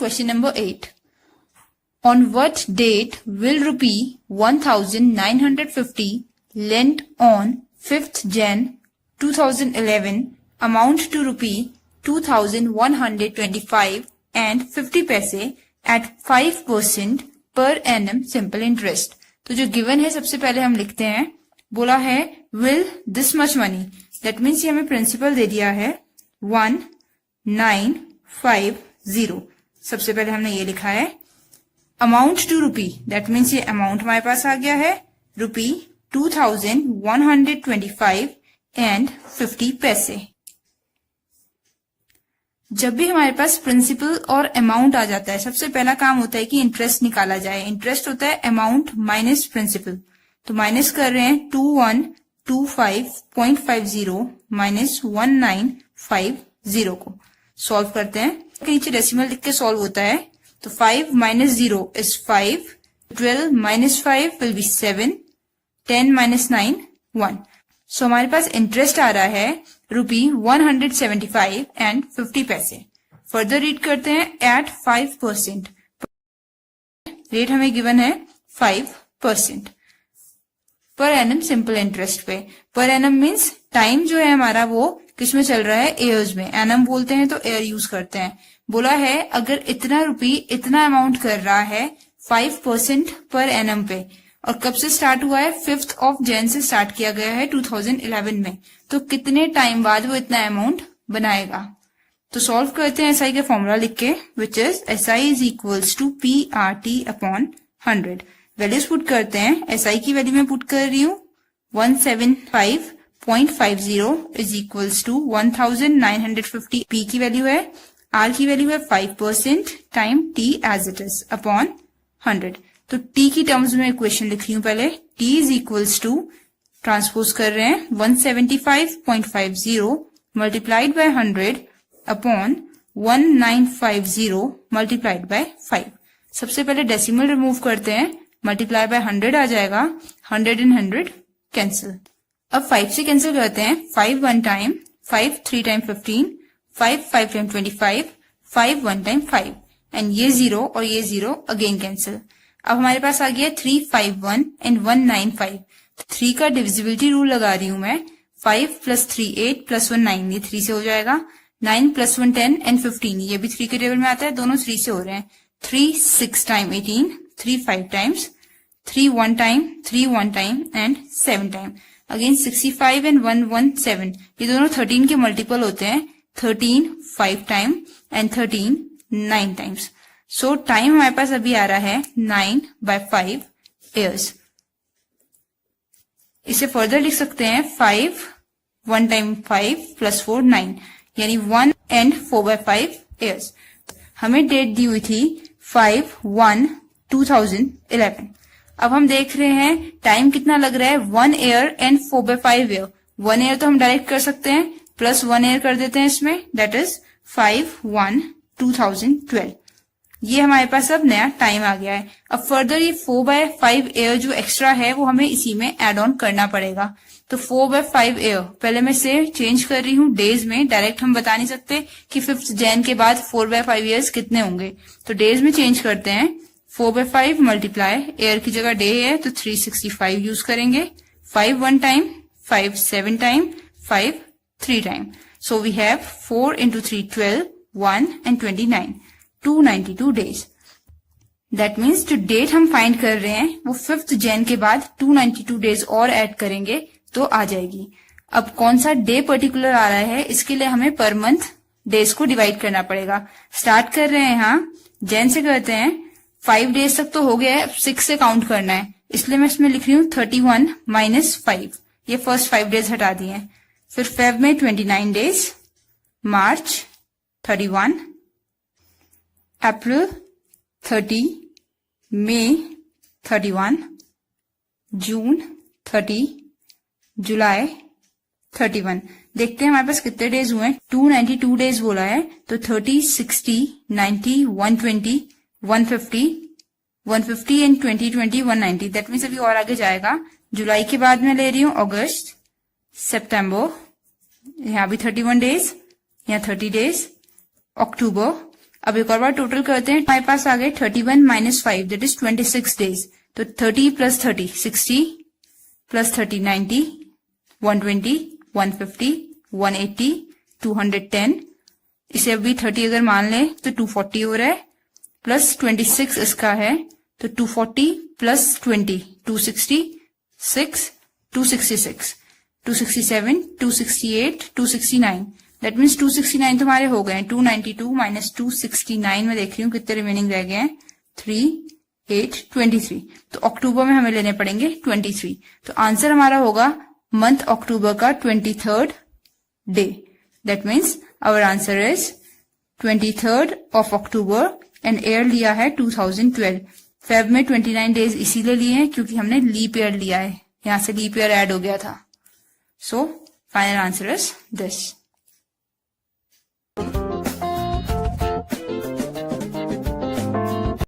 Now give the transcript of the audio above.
question number 8. On what date will rupee 1950 lent on 5th Jan 2011 amount to rupee 2125 and 50 paise at 5% per annum simple interest. तो जो given है सबसे पहले हम लिखते हैं, बोला है will this much money, that means ये हमें प्रिंसिपल दे दिया है 1950. सबसे पहले हमने ये लिखा है amount to rupee, that means ये अमाउंट हमारे पास आ गया है रुपी 2125 एंड 50 पैसे. जब भी हमारे पास प्रिंसिपल और अमाउंट आ जाता है, सबसे पहला काम होता है कि इंटरेस्ट निकाला जाए. इंटरेस्ट होता है अमाउंट माइनस प्रिंसिपल. तो माइनस कर रहे हैं 2125.50 माइनस 1950 को सॉल्व करते हैं. नीचे डेसिमल लिख के सॉल्व होता है. तो 5 minus 0 is 5, 12 minus 5 will be 7, 10 minus 9 1. So हमारे पास इंटरेस्ट आ रहा है रुपी 175 एंड 50 पैसे. फर्दर रीड करते हैं एट 5%. रेट हमें गिवन है 5% पर एनम सिंपल इंटरेस्ट पे. पर एनम मीन्स टाइम जो है हमारा वो किस में चल रहा है, एयर्स में. एनम बोलते हैं तो एयर यूज करते हैं. बोला है अगर इतना रुपी इतना अमाउंट कर रहा है 5% पर एनम पे, और कब से स्टार्ट हुआ है, 5th of Jan से स्टार्ट किया गया है 2011 में, तो कितने टाइम बाद वो इतना अमाउंट बनाएगा. तो सॉल्व करते हैं एसआई का फॉर्मूला लिख के, which is SI is equals to PRT upon 100. Values put करते हैं. एसआई की वैल्यू में पुट कर रही हूँ 175.50 इज इक्वल्स टू 1950. पी की वैल्यू है, आर की वैल्यू है 5% time T as it is upon 100. तो टी की टर्म्स में इक्वेशन लिख रही हूं पहले. T is equals to, transpose कर रहे हैं 175.50 multiplied by 100 upon 1950 multiplied by 5. सबसे पहले डेसिमल रिमूव करते हैं. मल्टीप्लाई बाय 100 आ जाएगा. 100 एंड 100 कैंसिल. अब 5 से कैंसिल करते हैं. 5 1 time, 5 3 time 15, 5 5 time 25, 5 1 time 5, and ये 0 और ये 0 अगेन कैंसिल. अब हमारे पास आ गया 351 एंड 195. 3 का डिविजिबिलिटी रूल लगा रही हूं मैं. 5 प्लस 3 8 प्लस 1 9, ये 3 से हो जाएगा. 9 प्लस 1 10 एंड 15, ये भी 3 के टेबल में आता है. दोनों 3 से हो रहे हैं. 3 6 time 18, 3 5 times, 3 1 time, 3 1 time and 7 time. Again 65 and 117, ये दोनों 13 के मल्टीपल होते हैं. 13 5 time and 13 9 times. So time हमारे पास अभी आ रहा है 9/5 years. इसे फर्दर लिख सकते हैं 5 1 टाइम 5 प्लस 4 9, यानी 1 एंड 4/5 years. हमें डेट दी हुई थी 5/1/2011. अब हम देख रहे हैं टाइम कितना लग रहा है, 1 year एंड 4/5 year. 1 year तो हम डायरेक्ट कर सकते हैं, प्लस 1 year कर देते हैं इसमें, दैट इज 5/1/2012. ये हमारे पास अब नया टाइम आ गया है. अब फर्दर ये 4/5 year जो एक्स्ट्रा है वो हमें इसी में एड ऑन करना पड़ेगा. तो 4/5 year पहले मैं इसे चेंज कर रही हूँ डेज में. डायरेक्ट हम बता नहीं सकते कि 5th Jan के बाद 4/5 years कितने होंगे, तो डेज में चेंज करते हैं. 4/5 मल्टीप्लाई, एयर की जगह डे है तो 365 यूज करेंगे. 5 1 time, 5 7 time, 5 3 time. So we have 4 into 3 12, 1 and 29, 292 days. That means जो डेट हम फाइंड कर रहे हैं वो 5th Jan के बाद 292 डेज और ऐड करेंगे तो आ जाएगी. अब कौन सा डे पर्टिकुलर आ रहा है, इसके लिए हमें पर मंथ डेज को डिवाइड करना पड़ेगा. स्टार्ट कर रहे हैं यहाँ जैन से करते हैं. 5 डेज तक तो हो गया है, अब 6 से काउंट करना है, इसलिए मैं इसमें लिख रही हूँ 31 minus 5. ये फर्स्ट 5 डेज हटा दिए. फिर फेब में 29 डेज, मार्च 31, अप्रैल 30, मई 31, जून 30, जुलाई 31. देखते हैं हमारे पास कितने डेज हुए हैं. 292 डेज बोला है, तो 30, 60, 90, 120, 150, 150 एंड 20, 20, 190. दैट मीन्स अभी और आगे जाएगा. जुलाई के बाद मैं ले रही हूँ अगस्त, सितंबर, यहाँ भी 31 डेज, यहाँ 30 डेज, अक्टूबर, अब एक और बार टोटल करते हैं। हमारे पास आ गए 31 माइनस 5 दैट इज 26 डेज। तो 30 प्लस 30 60 प्लस 30 90 120 150 180 210। इसे अभी 30 अगर मान ले तो 240 हो रहा है, प्लस 26 इसका है तो 240 प्लस 20 266 266 267 268 269। दैट मीन्स 269 तो हमारे हो गए हैं। 292 माइनस 269 में देख रही हूँ कितने रिमेनिंग रह गए हैं, 3 8 23। तो अक्टूबर में हमें लेने पड़ेंगे 23। तो आंसर हमारा होगा मंथ अक्टूबर का 23rd day. That means our answer is 23rd of October and year लिया है 2012। फेब में 29 डेज इसीलिए लिए हैं क्योंकि हमने लीप ईयर लिया है, यहां से लीप ईयर ऐड हो गया था। So final answer is this.